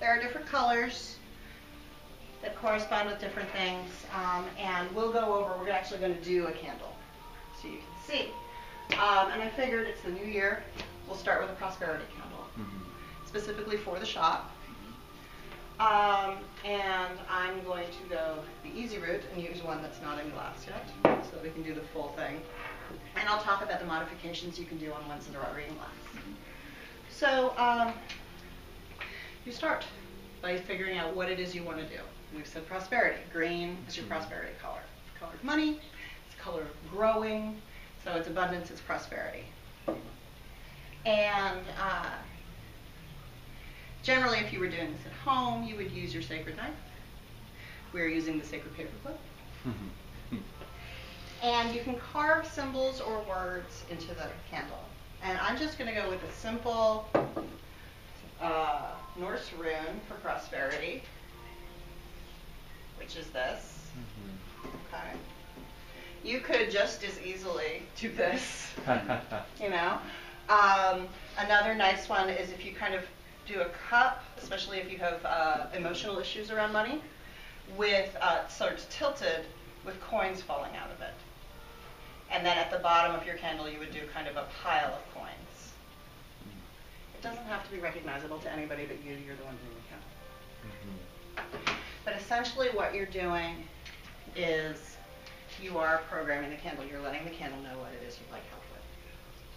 there are different colors that correspond with different things, and we'll go over, we're actually going to do a candle so you can see. And I figured it's the new year, we'll start with a prosperity candle, specifically for the shop. And I'm going to go the easy route and use one that's not in glass yet, so that we can do the full thing. And I'll talk about the modifications you can do on ones that are already in glass. So you start by figuring out what it is you want to do. We've said prosperity. Green is your prosperity color. It's the color of money. It's the color of growing. So it's abundance. It's prosperity. And generally, if you were doing this at home, you would use your sacred knife. We're using the sacred paperclip. And you can carve symbols or words into the candle. And I'm just going to go with a simple Norse rune for prosperity, which is this. Okay. You could just as easily do this, you know. Another nice one is if you kind of do a cup, especially if you have emotional issues around money, with sort of tilted with coins falling out of it. And then at the bottom of your candle, you would do kind of a pile of coins. It doesn't have to be recognizable to anybody but you. You're the one doing the candle. But essentially what you're doing is you are programming the candle. You're letting the candle know what it is you'd like help with.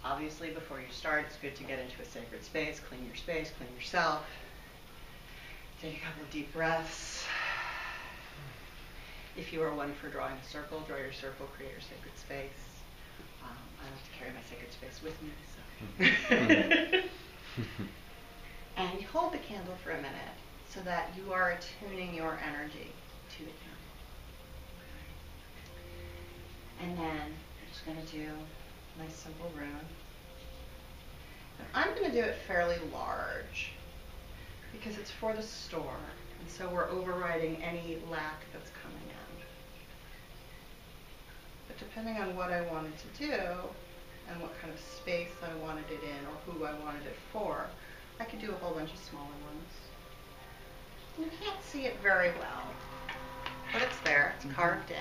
Obviously, before you start, it's good to get into a sacred space, clean yourself, take a couple of deep breaths. If you are one for drawing a circle, draw your circle, create your sacred space. I like to carry my sacred space with me, so. And you hold the candle for a minute so that you are attuning your energy to the candle. And then I'm just going to do a nice simple rune. And I'm going to do it fairly large because it's for the store. And so we're overriding any lack that's coming in. But depending on what I wanted to do and what kind of space I wanted it in or who I wanted it for, I could do a whole bunch of smaller ones. You can't see it very well, but it's there. It's carved in.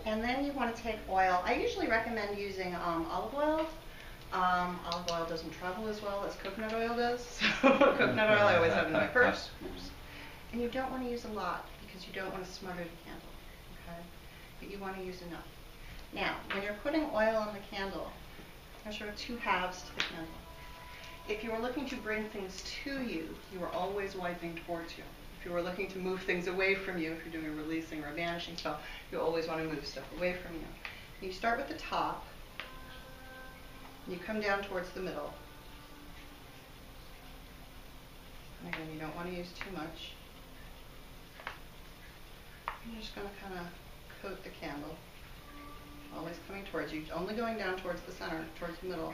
And then you want to take oil. I usually recommend using olive oil. Olive oil doesn't travel as well as coconut oil does. So coconut oil I always have in my purse. And you don't want to use a lot because you don't want to smother the candle. Okay? But you want to use enough. Now, when you're putting oil on the candle, there's sort of two halves to the candle. If you are looking to bring things to you, you are always wiping towards you. If you are looking to move things away from you, if you're doing a releasing or a banishing spell, you always want to move stuff away from you. You start with the top, and you come down towards the middle. And again, you don't want to use too much. You're just going to kind of coat the candle, always coming towards you, only going down towards the center, towards the middle.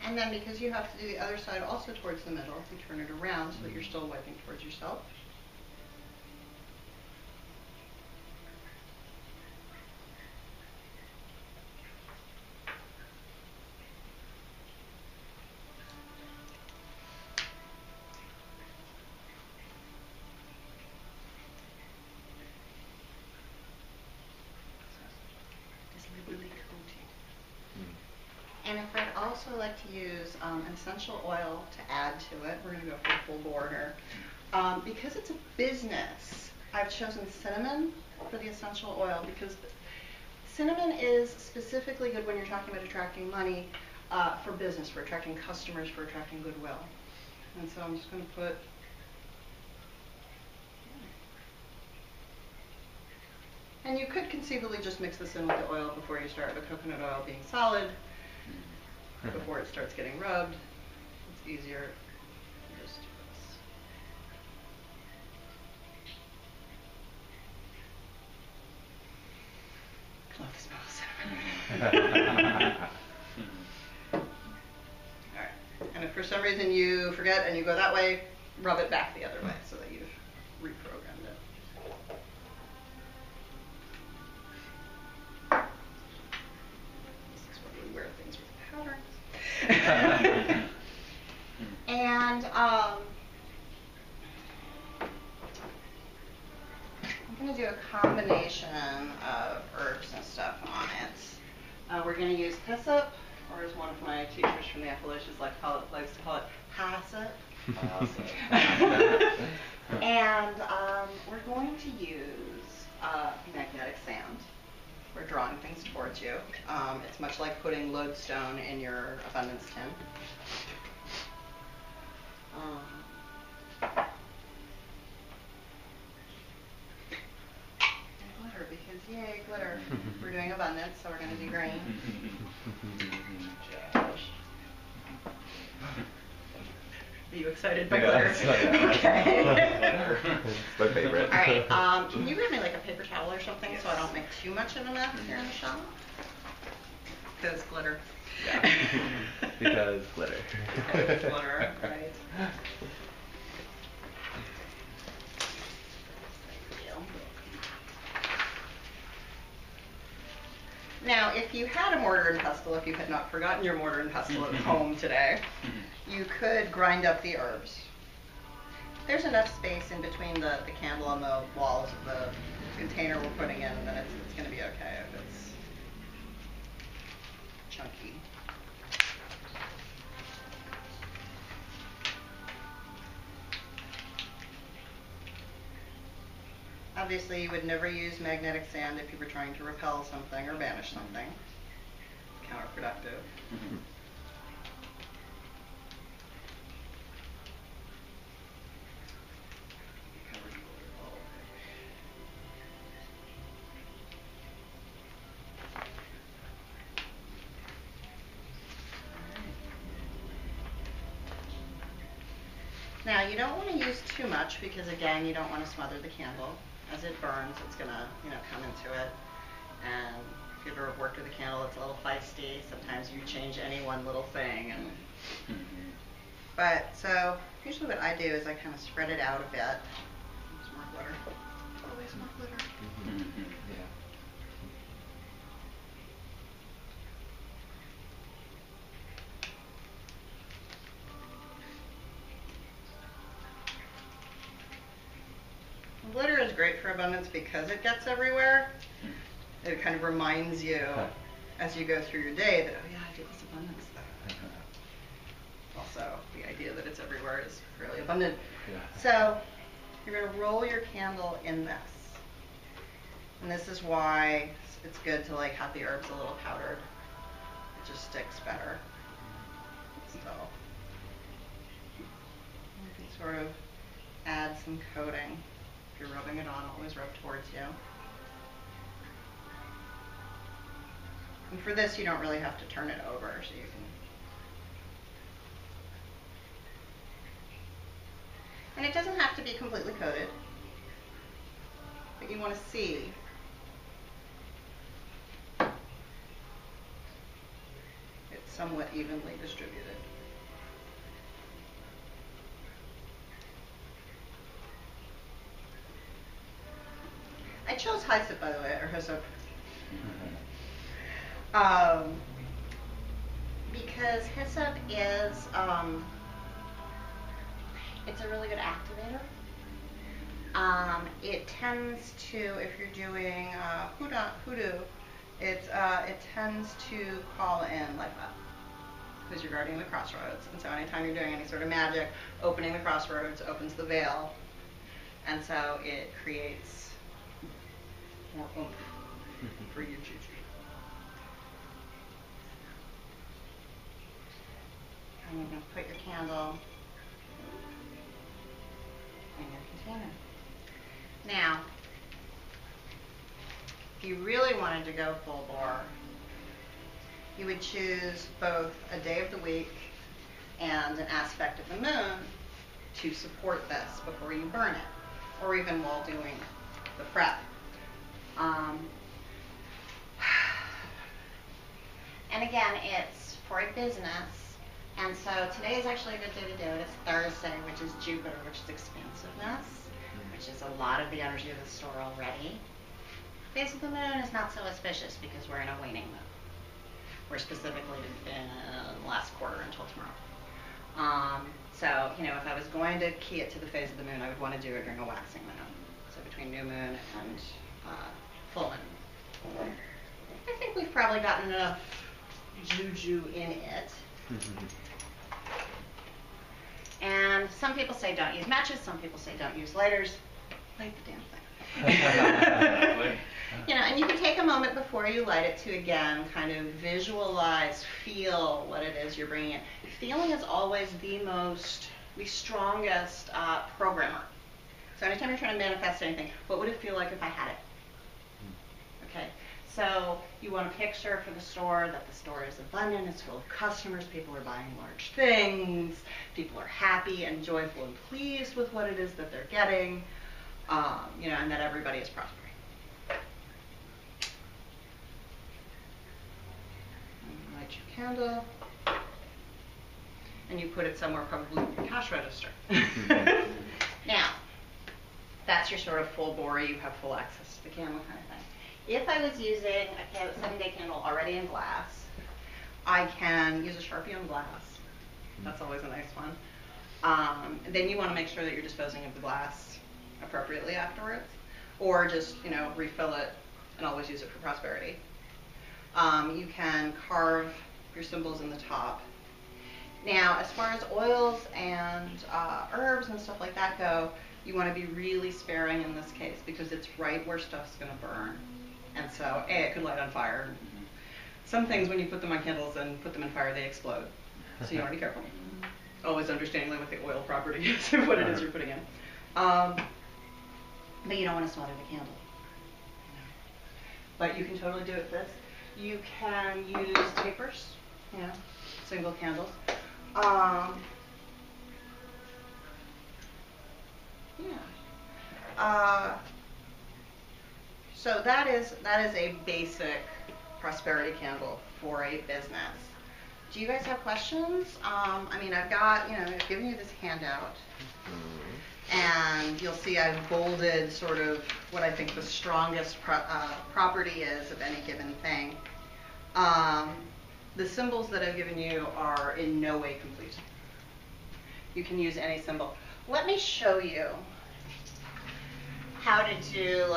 And then because you have to do the other side also towards the middle, you turn it around so that you're still wiping towards yourself. And if I'd also like to use essential oil to add to it, we're going to go for full bore here. Because it's a business, I've chosen cinnamon for the essential oil because cinnamon is specifically good when you're talking about attracting money for business, for attracting customers, for attracting goodwill. And so I'm just going to put and you could conceivably just mix this in with the oil before you start, the coconut oil being solid. Before it starts getting rubbed, it's easier to just do this. I love the smell of cinnamon. if for some reason you forget and you go that way, rub it back the other way so that you've reprogrammed it. This is where we wear things with patterns. And I'm going to do a combination of herbs and stuff on it. We're going to use hyssop, or as one of my teachers from the Appalachians likes to call it hyssop. And we're going to use magnetic sand. We're drawing things towards you. It's much like putting lodestone in your abundance tin. Glitter, because yay, glitter. We're doing abundance, so we're going to do green. Josh. Are you excited by glitter? Okay. It's my favorite. All right. Can you grab me like a paper towel or something so I don't make too much of a mess here in the shop? Because glitter. Yeah. Because glitter. Because glitter, right. Now, if you had a mortar and pestle, if you had not forgotten your mortar and pestle at home today, you could grind up the herbs. There's enough space in between the candle and the walls of the container we're putting in, then it's going to be okay if it's chunky. Obviously, you would never use magnetic sand if you were trying to repel something or banish something. Counterproductive. Now, you don't want to use too much because, again, you don't want to smother the candle. As it burns, it's going to, come into it. And if you've ever worked with a candle, it's a little feisty. Sometimes you change any one little thing. But, so, usually what I do is I kind of spread it out a bit. There's more glitter. Always more glitter. Yeah. Glitter is great for abundance because it gets everywhere. It kind of reminds you as you go through your day that, oh yeah, I did this abundance thing. Also, the idea that it's everywhere is fairly abundant. Yeah. So, you're going to roll your candle in this. And this is why it's good to have the herbs a little powdered. It just sticks better. So, you can sort of add some coating. If you're rubbing it on, always rub towards you. And for this, you don't really have to turn it over, so you can. And it doesn't have to be completely coated, but you want to see it's somewhat evenly distributed. I chose hyssop, by the way, or hyssop. Because hyssop is, it's a really good activator. It tends to, if you're doing hoodoo, it tends to call in like that, because you're guarding the crossroads. And so anytime you're doing any sort of magic, opening the crossroads opens the veil, and so it creates more oomph for your juju. And you're going to put your candle in your container. Now, if you really wanted to go full bore, you would choose both a day of the week and an aspect of the moon to support this before you burn it, or even while doing the prep. And again, it's for a business, And so today is actually a good day to do it. It's Thursday, which is Jupiter, which is expansiveness, which is a lot of the energy of the store already. Phase of the moon is not so auspicious because we're in a waning moon. We're specifically in the last quarter until tomorrow. So, if I was going to key it to the phase of the moon, I would want to do it during a waxing moon. So between new moon and full moon. I think we've probably gotten enough juju in it. And some people say don't use matches, some people say don't use lighters. Light the damn thing. And you can take a moment before you light it to, again, kind of visualize, feel what it is you're bringing in. Feeling is always the strongest programmer. So anytime you're trying to manifest anything, what would it feel like if I had it? Okay, so you want to picture for the store that the store is abundant, it's full of customers, people are buying large things, people are happy and joyful and pleased with what it is that they're getting, and that everybody is prospering. Light your candle, and you put it somewhere, probably in your cash register. Now, that's your sort of full bore, you have full access to the candle kind of thing. If I was using a 7-day candle already in glass, I can use a Sharpie on glass. That's always a nice one. Then you want to make sure that you're disposing of the glass appropriately afterwards, or just, refill it and always use it for prosperity. You can carve your symbols in the top. Now, as far as oils and herbs and stuff like that go, you want to be really sparing in this case because it's right where stuff's going to burn. And so, it could light on fire. Some things, when you put them on candles and put them in fire, they explode. So you want to be careful. Always understanding what the oil property is of what it is you're putting in. But you don't want to smother the candle. But you can totally do it with this. You can use tapers, single candles. So that is a basic prosperity candle for a business. Do you guys have questions? I've given you this handout, and you'll see I've bolded sort of what I think the strongest property is of any given thing. The symbols that I've given you are in no way complete. You can use any symbol. Let me show you how to do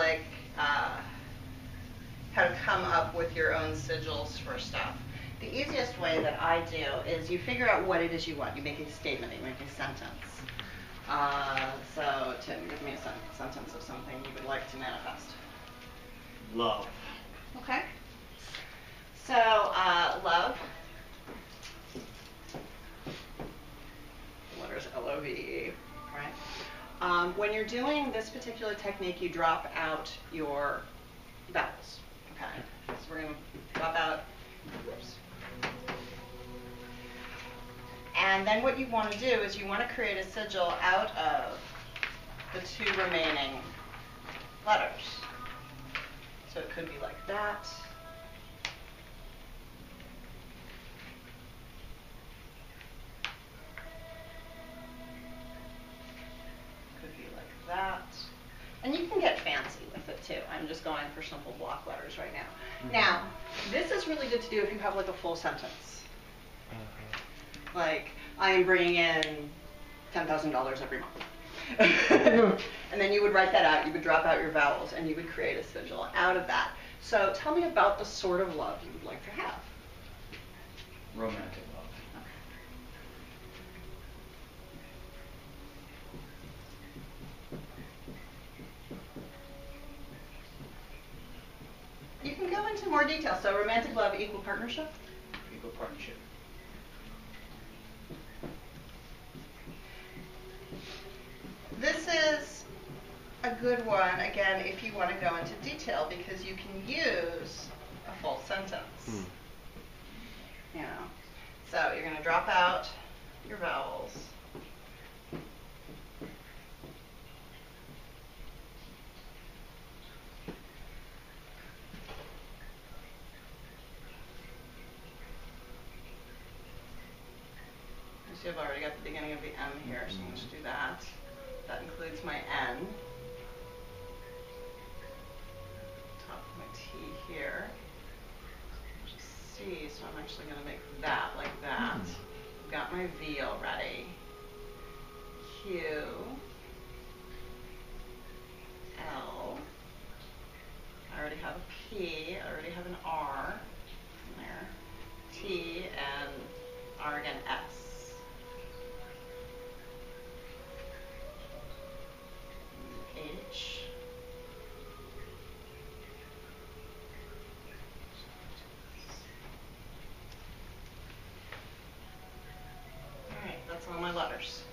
how to come up with your own sigils for stuff. The easiest way that I do is you figure out what it is you want. You make a statement, you make a sentence. So Tim, give me a sentence of something you would like to manifest. Love. Okay. So, love. The letters L-O-V-E, right? When you're doing this particular technique, you drop out your vowels. Okay. So we're going to drop out. Oops. And then what you want to do is you want to create a sigil out of the 2 remaining letters. So it could be like that. Could be like that. And you can get fancy with it too. I'm just going for simple block letters right now. Mm-hmm. Now, this is really good to do if you have like a full sentence. Like, I am bringing in $10,000 every month. And then you would write that out, you would drop out your vowels, and you would create a sigil out of that. So tell me about the sort of love you would like to have. Romantic love. Okay. You can go into more detail. So romantic love, equal partnership? Equal partnership. This is a good one, again, if you want to go into detail, because you can use a full sentence. So you're going to drop out your vowels. See, I've already got the beginning of the M here, so let's do that. That includes my N. Top of my T here. C, so I'm actually going to make that like that. I've got my V already. Q. L. I already have a P. I already have an R in there. T and R again, S. H. Alright, that's all my letters.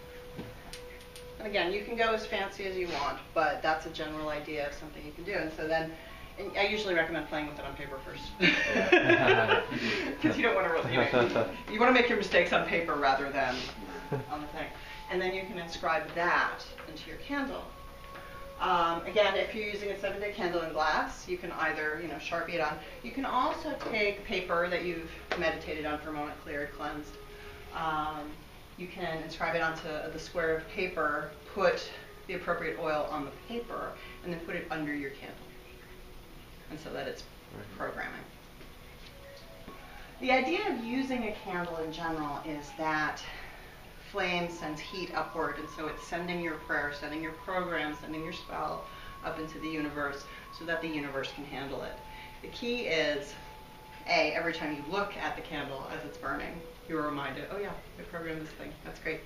And again, you can go as fancy as you want, but that's a general idea of something you can do. And so then, and I usually recommend playing with it on paper first. Because you don't want to really, you want to make your mistakes on paper rather than on the thing. And then you can inscribe that into your candle. Again, if you're using a 7-day candle in glass, you can either, Sharpie it on. You can also take paper that you've meditated on for a moment, cleared, cleansed. You can inscribe it onto the square of paper, put the appropriate oil on the paper, and then put it under your candle. And so that it's programming. The idea of using a candle in general is that flame sends heat upward, and so it's sending your prayer, sending your program, sending your spell up into the universe so that the universe can handle it. The key is, A, every time you look at the candle as it's burning, you're reminded, oh yeah, I programmed this thing, that's great.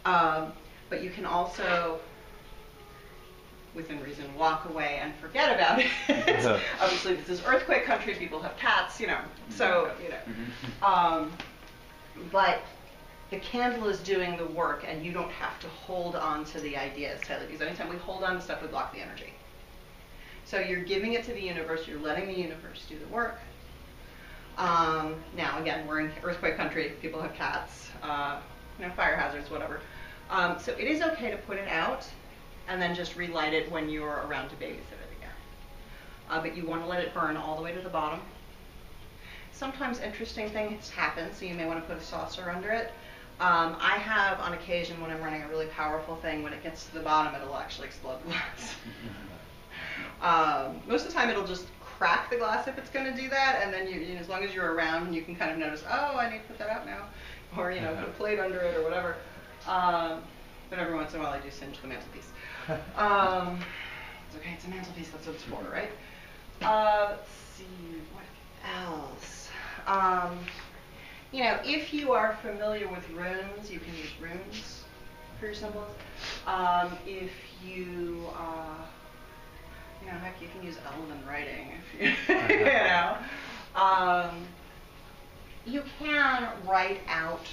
But you can also, within reason, walk away and forget about it. Obviously, this is earthquake country, people have cats, so, but the candle is doing the work, and you don't have to hold on to the ideas tightly, because anytime we hold on to stuff, we block the energy. So you're giving it to the universe, you're letting the universe do the work. Now, again, we're in earthquake country, people have cats, fire hazards, whatever. So it is okay to put it out and then just relight it when you're around to babysit it again. But you want to let it burn all the way to the bottom. Sometimes interesting things happen, so you may want to put a saucer under it. I have, on occasion, when I'm running a really powerful thing, when it gets to the bottom, it'll actually explode the glass. Most of the time, it'll just crack the glass if it's going to do that, and then as long as you're around, you can kind of notice, oh, I need to put that out now, or put a plate under it or whatever. But every once in a while, I do singe the mantelpiece. It's okay, it's a mantelpiece, that's what it's for, right? Let's see, what else? If you are familiar with runes, you can use runes for your symbols. If you, heck, you can use elven writing. If you, you can write out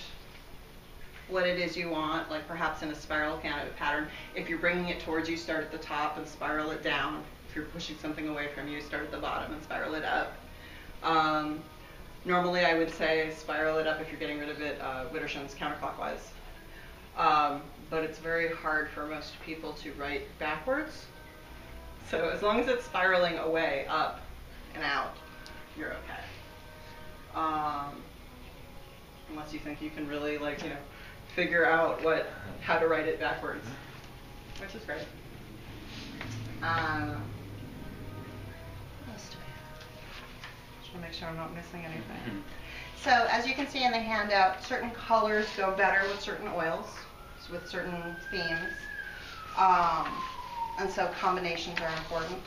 what it is you want, like perhaps in a spiral kind of pattern. If you're bringing it towards you, start at the top and spiral it down. If you're pushing something away from you, start at the bottom and spiral it up. Normally I would say spiral it up if you're getting rid of it, Widdershins counterclockwise. But it's very hard for most people to write backwards. So as long as it's spiraling away, up and out, you're okay. Unless you think you can really, figure out how to write it backwards, which is great. What else do I have? Just want to make sure I'm not missing anything. So as you can see in the handout, certain colors go better with certain oils, with certain themes. And so combinations are important.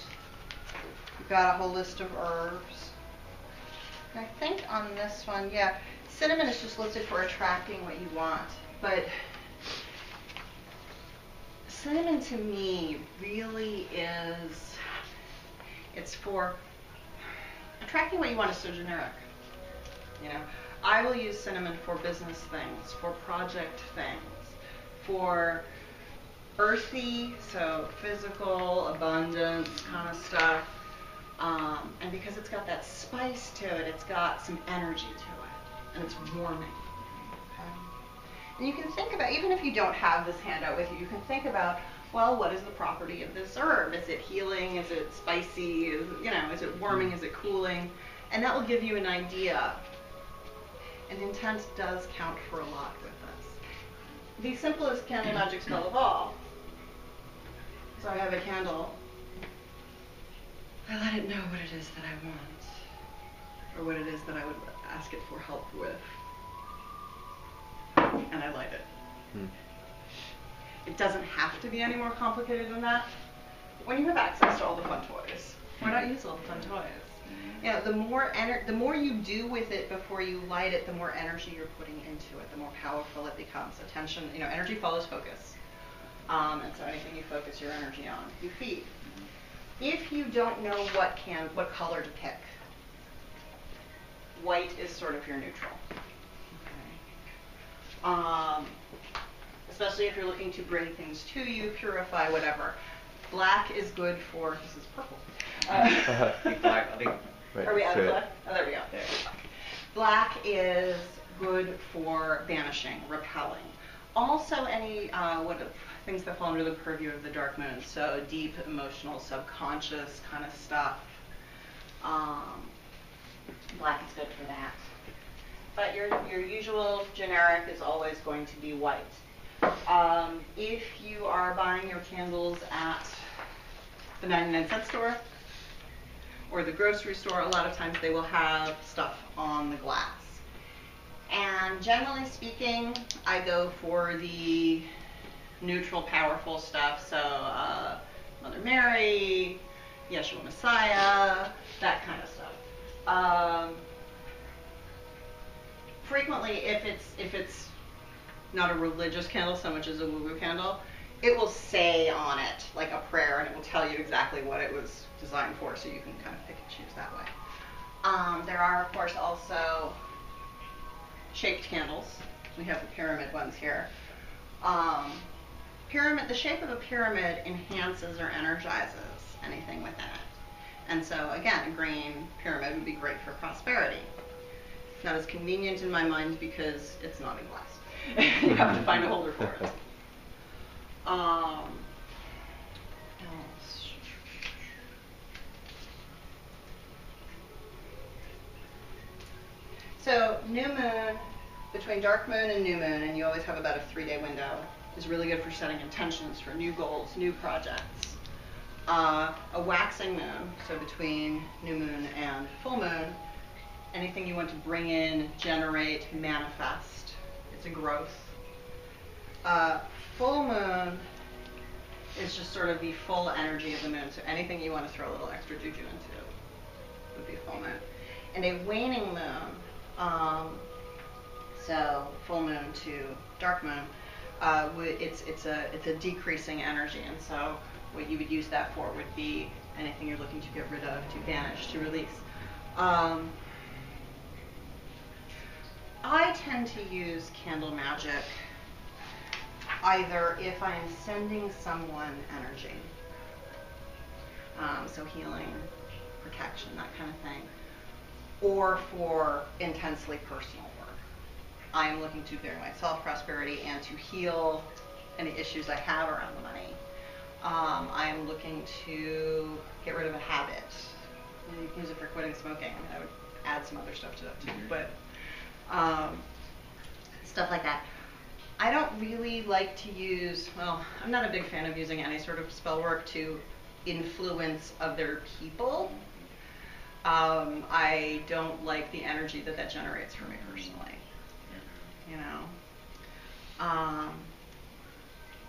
We've got a whole list of herbs. And I think on this one, cinnamon is just listed for attracting what you want. But cinnamon to me really is, it's for attracting what you want is so generic. I will use cinnamon for business things, for project things, for earthy, so physical, abundance kind of stuff. And because it's got that spice to it, it's got some energy to it, and it's warming. Okay? And you can think about, even if you don't have this handout with you, you can think about, well, what is the property of this herb? Is it healing? Is it spicy? Is it warming? Is it cooling? And that will give you an idea. And intent does count for a lot with this. the simplest candle magic spell of all. So I have a candle. I let it know what it is that I want, or what it is that I would ask it for help with, and I light it. It doesn't have to be any more complicated than that. When you have access to all the fun toys, why not use all the fun toys? You know, the more you do with it before you light it, the more energy you're putting into it, the more powerful it becomes. Attention, you know, energy follows focus. And so anything you focus your energy on, you feed. If you don't know what color to pick, white is sort of your neutral. Okay. Especially if you're looking to bring things to you, purify, whatever. Black is good for, this is purple. Black, I think. Right, Are we out of so black? Oh, there we go. Black is good for banishing, repelling. Also any things that fall under the purview of the dark moon, so deep, emotional, subconscious kind of stuff. Black is good for that. But your usual generic is always going to be white. If you are buying your candles at the 99-cent store or the grocery store, a lot of times they will have stuff on the glass. And generally speaking, I go for the neutral, powerful stuff. So Mother Mary, Yeshua Messiah, that kind of stuff. Frequently, if it's not a religious candle so much as a woo-woo candle, it will say on it like a prayer, and it will tell you exactly what it was designed for, so you can kind of pick and choose that way. There are, of course, also shaped candles. We have the pyramid ones here. The shape of a pyramid enhances or energizes anything within it. And so, again, a green pyramid would be great for prosperity. It's not as convenient in my mind because it's not in glass. You have to find a holder for it. Else. So new moon, between dark moon and new moon, and you always have about a 3-day window, is really good for setting intentions for new goals, new projects. A waxing moon, so between new moon and full moon, anything you want to bring in, generate, manifest. It's a growth. Full moon is just sort of the full energy of the moon, so anything you want to throw a little extra juju into would be full moon. And a waning moon, so full moon to dark moon, it's a decreasing energy, and so what you would use that for would be anything you're looking to get rid of, to banish, to release. I tend to use candle magic either if I'm sending someone energy, so healing, protection, that kind of thing, or for intensely personal work. I am looking to bring myself prosperity and to heal any issues I have around the money. I am looking to get rid of a habit. You can use it for quitting smoking. I mean, I would add some other stuff to that too, but stuff like that. I don't really like to use, I'm not a big fan of using any sort of spell work to influence other people. I don't like the energy that generates for me personally. You know,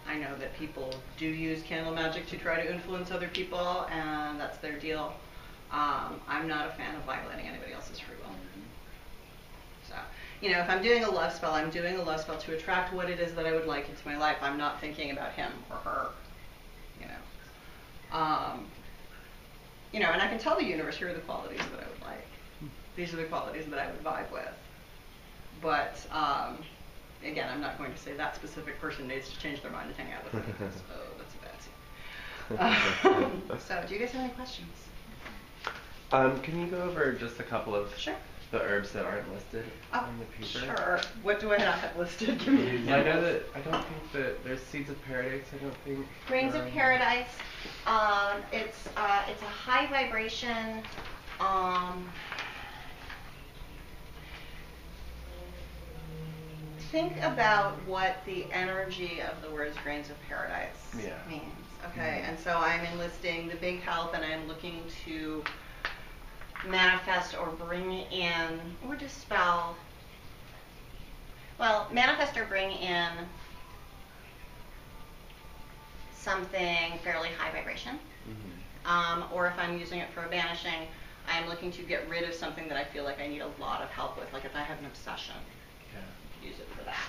I know that people do use candle magic to try to influence other people, and that's their deal. I'm not a fan of violating anybody else's free will. So, you know, if I'm doing a love spell, I'm doing a love spell to attract what it is that I would like into my life. I'm not thinking about him or her, you know. You know, and I can tell the universe, here are the qualities that I would like. These are the qualities that I would vibe with. But, again, I'm not going to say that specific person needs to change their mind and hang out with me because, that's a bad scene. So, do you guys have any questions? Can you go over just a couple of Sure. the herbs that aren't listed on the paper? Sure. What do I not have listed? Give me I know that I don't think that there's seeds of paradise. I don't think. Grains of paradise. It's a high vibration. think about what the energy of the words grains of paradise means. Okay, and so I'm enlisting the big help, and I'm looking to manifest or bring in or dispel. Well, manifest or bring in something fairly high vibration. Or if I'm using it for a banishing, I'm looking to get rid of something that I feel like I need a lot of help with. Like if I have an obsession, I could use it for that.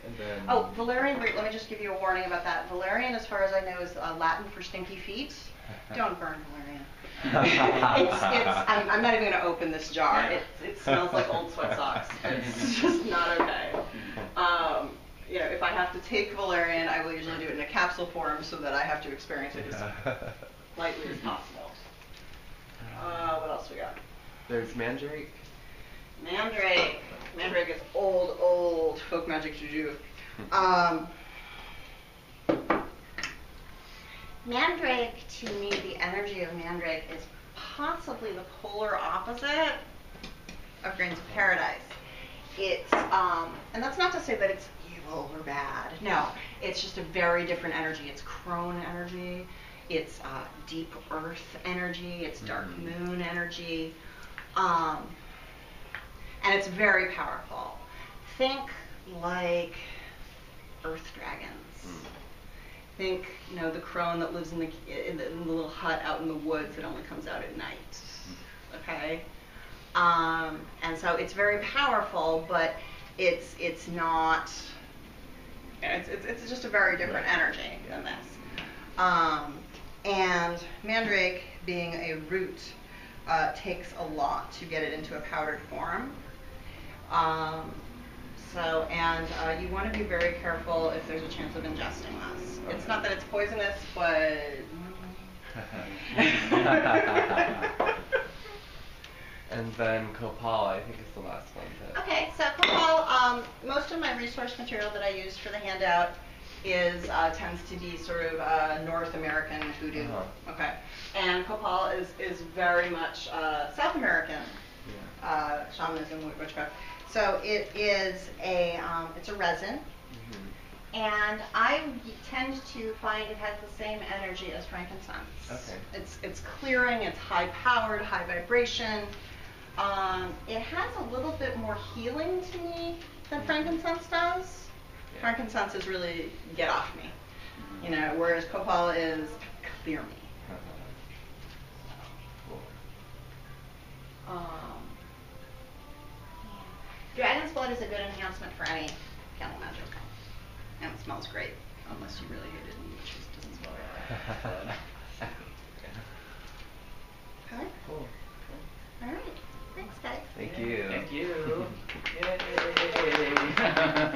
And then Valerian, let me just give you a warning about that. Valerian, as far as I know, is Latin for stinky feet. Don't burn Valerian. I'm not even going to open this jar. It smells like old sweat socks. It's just not okay. If I have to take Valerian, I will usually do it in a capsule form so that I have to experience it as lightly as possible. What else we got? There's Mandrake. Mandrake is old folk magic juju. Mandrake, to me, the energy of Mandrake is possibly the polar opposite of Grains of Paradise. It's, and that's not to say that it's evil or bad. No, it's just a very different energy. It's crone energy. It's deep earth energy. It's dark moon energy. And it's very powerful. Think like earth dragons. Think, the crone that lives in the little hut out in the woods that only comes out at night. Okay? And so it's very powerful, but it's not. It's just a very different energy than this. And Mandrake, being a root, takes a lot to get it into a powdered form. You want to be very careful if there's a chance of ingesting this. Okay. It's not that it's poisonous, but... And then Copal, I think is the last one. Okay, so Copal, most of my resource material that I use for the handout tends to be sort of North American hoodoo. Okay, and Copal is very much South American shamanism, witchcraft. So it's a resin, and I tend to find it has the same energy as frankincense. Okay. It's clearing, it's high powered, high vibration. It has a little bit more healing to me than frankincense does. Yeah. Frankincense is really get off me, whereas Copal is clear me. Dragon's blood is a good enhancement for any candle magic, and it smells great, unless you really hate it, which doesn't smell very good. Okay. Cool. All right. Thanks, guys. Thank you. Thank you. Yay.